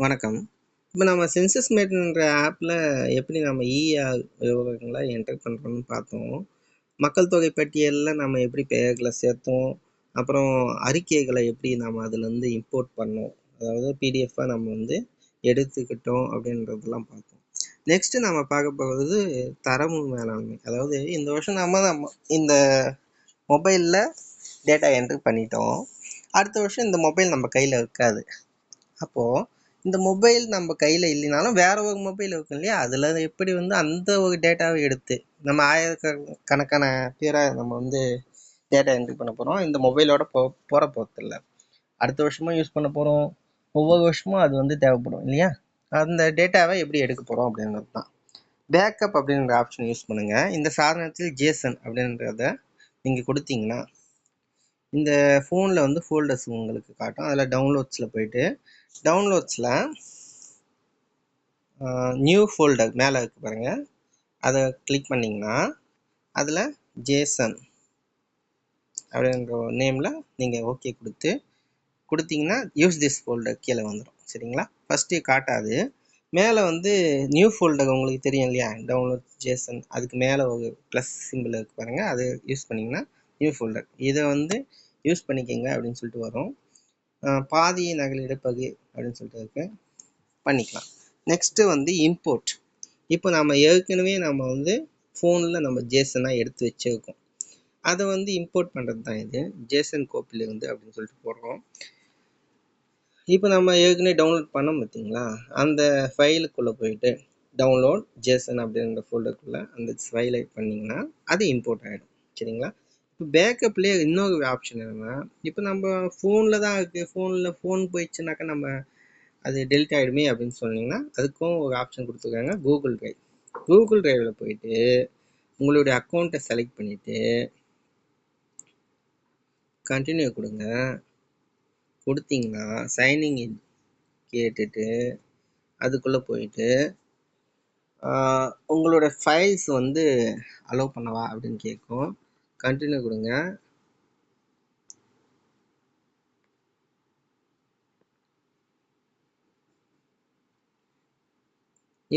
வணக்கம். இப்போ நம்ம சென்சஸ் மேட்ன்ற ஆப்பில் எப்படி நம்ம விவரங்களை என்டர் பண்ணுறோம்னு பார்த்தோம். மக்கள் தொகை பட்டியலில் நம்ம எப்படி பெயர்களை சேர்த்தோம், அப்புறம் அறிக்கைகளை எப்படி நம்ம அதுலேருந்து இம்போர்ட் பண்ணோம், அதாவது பிடிஎஃபாக நம்ம வந்து எடுத்துக்கிட்டோம் அப்படின்றதெல்லாம் பார்த்தோம். நெக்ஸ்ட்டு நம்ம பார்க்க போகிறது தரவு மேலாண்மை. அதாவது இந்த வருஷம் நம்ம இந்த மொபைலில் டேட்டா என்ட்ரு பண்ணிட்டோம். அடுத்த வருஷம் இந்த மொபைல் நம்ம கையில் இருக்காது. அப்போது இந்த மொபைல் நம்ம கையில் இல்லைனாலும் வேற ஒரு மொபைல் இருக்கும் இல்லையா, அதில் எப்படி வந்து அந்த ஒரு டேட்டாவை எடுத்து நம்ம ஆயிரக்கணக்கான பேரை நம்ம வந்து டேட்டா என்ட்ரி பண்ண போகிறோம். இந்த மொபைலோட போகிற போகிறதில்ல, அடுத்த வருஷமும் யூஸ் பண்ண போகிறோம். ஒவ்வொரு வருஷமும் அது வந்து தேவைப்படும் இல்லையா. அந்த டேட்டாவை எப்படி எடுக்க போகிறோம் அப்படின்றது தான். பேக்கப் அப்படின்ற ஆப்ஷன் யூஸ் பண்ணுங்கள். இந்த சாதனத்தில் ஜேசன் அப்படின்றத நீங்கள் கொடுத்தீங்கன்னா இந்த ஃபோனில் வந்து ஃபோல்டர்ஸ் உங்களுக்கு காட்டும். அதில் டவுன்லோட்ஸில் போயிட்டு டவுன்லோட்ஸில் நியூ ஃபோல்டர் மேலே இருக்கு பாருங்கள், அதை கிளிக் பண்ணிங்கன்னா அதில் ஜேசன் அப்படின்ற நேமில் நீங்கள் ஓகே கொடுத்தீங்கன்னா யூஸ் திஸ் ஃபோல்டர் கீழே வந்துடும். சரிங்களா, ஃபஸ்ட்டு காட்டாது. மேலே வந்து நியூ ஃபோல்டர் உங்களுக்கு தெரியும் இல்லையா, டவுன்லோட் ஜேசன், அதுக்கு மேலே ஒரு ப்ளஸ் சிம்பிள் இருக்கு பாருங்கள், அது யூஸ் பண்ணிங்கன்னா நியூ ஃபோல்டர், இதை வந்து யூஸ் பண்ணிக்கோங்க அப்படின்னு சொல்லிட்டு வரும். பாதி நகல் பகு அப்படின்னு சொல்லிட்டு இருக்கு, பண்ணிக்கலாம். நெக்ஸ்ட்டு வந்து இம்போர்ட். இப்போ நம்ம ஏற்கனவே நம்ம வந்து ஃபோனில் நம்ம ஜேசனாக எடுத்து வச்சுருக்கோம், அதை வந்து இம்போர்ட் பண்ணுறது தான் இது ஜேசன் கோப்பிலிருந்து அப்படின்னு சொல்லிட்டு போடுறோம். இப்போ நம்ம ஏற்கனவே டவுன்லோட் பண்ணோம் பார்த்தீங்களா, அந்த ஃபைலுக்குள்ளே போயிட்டு டவுன்லோட் ஜேசன் அப்படின்ற ஃபோல்டருக்குள்ளே அந்த ஃபைலை பண்ணிங்கன்னா அது இம்போர்ட் ஆகிடும். சரிங்களா, இப்போ பேக்கப்லேயே இன்னொரு ஆப்ஷன் என்னென்னா, இப்போ நம்ம ஃபோனில் தான் இருக்குது, ஃபோன் போயிடுச்சுனாக்கா நம்ம அது டெலிட் ஆகிடுமே அப்படின்னு சொன்னீங்கன்னா அதுக்கும் ஒரு ஆப்ஷன் கொடுத்துருக்காங்க, கூகுள் டிரைவ். கூகுள் டிரைவில் போயிட்டு உங்களுடைய அக்கௌண்ட்டை செலக்ட் பண்ணிவிட்டு கண்டினியூ கொடுத்தீங்கன்னா சைனிங் இன் கேட்டுட்டு அதுக்குள்ளே போயிட்டு உங்களோட ஃபைல்ஸ் வந்து அலோவ் பண்ணவா அப்படின்னு கேட்கும். கண்டினியூ கொடுங்க.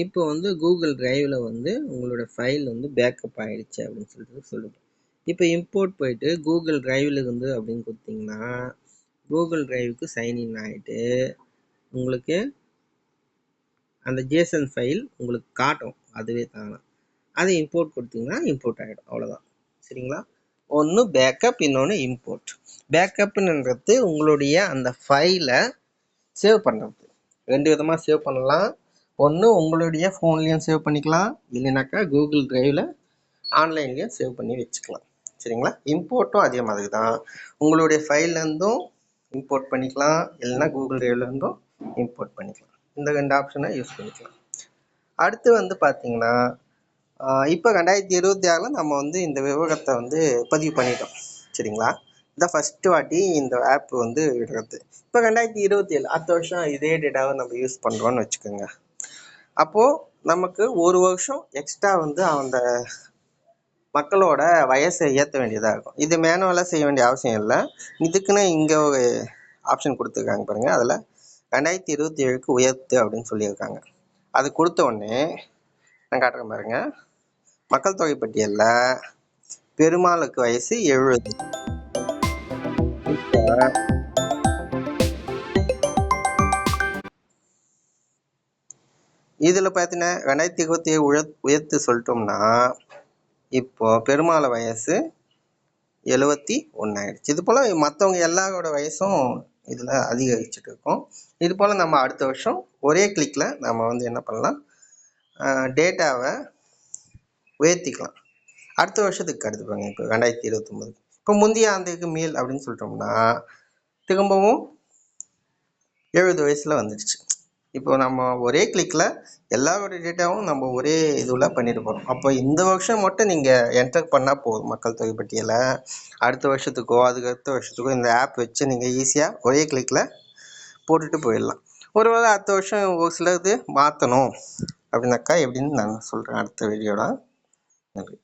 இப்போ வந்து கூகுள் டிரைவில் வந்து உங்களோட ஃபைல் வந்து பேக்கப் ஆகிடுச்சு அப்படின்னு சொல்லிட்டு சொல்லுங்கள். இப்போ இம்போர்ட் போயிட்டு கூகுள் டிரைவில் இருந்து அப்படின்னு கொடுத்தீங்கன்னா கூகுள் டிரைவுக்கு சைன்இன் ஆகிட்டு உங்களுக்கு அந்த ஜேசன் ஃபைல் உங்களுக்கு காட்டும் அதுவே தானே. அதை இம்போர்ட் கொடுத்தீங்கன்னா இம்போர்ட் ஆகிடும், அவ்வளோதான். சரிங்களா, ஒன்று பேக்கப், இன்னொன்று இம்போர்ட். பேக்கப்ன்றது உங்களுடைய அந்த ஃபைலை சேவ் பண்ணுறது. ரெண்டு விதமாக சேவ் பண்ணலாம். ஒன்று உங்களுடைய ஃபோன்லேயும் சேவ் பண்ணிக்கலாம், இல்லைனாக்கா கூகுள் டிரைவில் ஆன்லைன்லேயும் சேவ் பண்ணி வச்சுக்கலாம். சரிங்களா, இம்போர்ட்டும் அதே மாதிரி தான், உங்களுடைய ஃபைல்லேருந்தும் இம்போர்ட் பண்ணிக்கலாம், இல்லைன்னா கூகுள் டிரைவ்லேருந்தும் இம்போர்ட் பண்ணிக்கலாம். இந்த ரெண்டு ஆப்ஷனை யூஸ் பண்ணிக்கலாம். அடுத்து வந்து பார்த்தீங்கன்னா இப்போ 2026 நம்ம வந்து இந்த விவரத்தை வந்து பதிவு பண்ணிட்டோம். சரிங்களா, இதான் ஃபஸ்ட்டு வாட்டி இந்த ஆப் வந்து விடுறது. இப்போ 2027 அடுத்த வருஷம் இதே டேட்டாவை நம்ம யூஸ் பண்ணுறோன்னு வச்சுக்கோங்க. அப்போது நமக்கு ஒரு வருஷம் எக்ஸ்ட்ரா வந்து அந்த மக்களோட வயசை ஏற்ற வேண்டியதாக இருக்கும். இது மேனுவலாக செய்ய வேண்டிய அவசியம் இல்லை. இதுக்குன்னு இங்கே ஒரு ஆப்ஷன் கொடுத்துருக்காங்க பாருங்கள், அதில் 2027க்கு உயர்த்து அப்படின்னு சொல்லியிருக்காங்க. அது கொடுத்த உடனே நான் காட்டுறேன் பாருங்கள். மக்கள் தொகை பட்டியலில் பெருமாளுக்கு வயசு 70. இதில் பார்த்தீங்கன்னா 2027 உயர்த்து சொல்லிட்டோம்னா இப்போ பெருமாள் வயசு 71 ஆயிடுச்சு. இது போல் மற்றவங்க எல்லாரோட வயசும் இதில் அதிகரிச்சுட்டு இருக்கும். இது போல் நம்ம அடுத்த வருஷம் ஒரே கிளிக்கில் நம்ம வந்து என்ன பண்ணலாம், டேட்டாவை உயர்த்திக்கலாம். அடுத்த வருஷத்துக்கு அடுத்து பாருங்க, இப்போ 2029 இப்போ முந்தைய ஆண்டுக்கு மேல் அப்படின்னு சொல்லிட்டோம்னா திரும்பவும் 70 வயசில் வந்துடுச்சு. இப்போ நம்ம ஒரே கிளிக்கில் எல்லாரோட டேட்டாவும் நம்ம ஒரே இதில் பண்ணிட்டு போகிறோம். அப்போ இந்த வருஷம் மட்டும் நீங்கள் என்டர் பண்ணால் போதும் மக்கள் தொகை பட்டியலை. அடுத்த வருஷத்துக்கோ அதுக்கு அடுத்த வருஷத்துக்கோ இந்த ஆப் வச்சு நீங்கள் ஈஸியாக ஒரே கிளிக்கில் போட்டுட்டு போயிடலாம். ஒருவேளை அடுத்த வருஷம் ஒரு சிலது மாற்றணும் அப்படின்னாக்கா எப்படின்னு நான் சொல்கிறேன் அடுத்த வீடியோவில். நன்றி.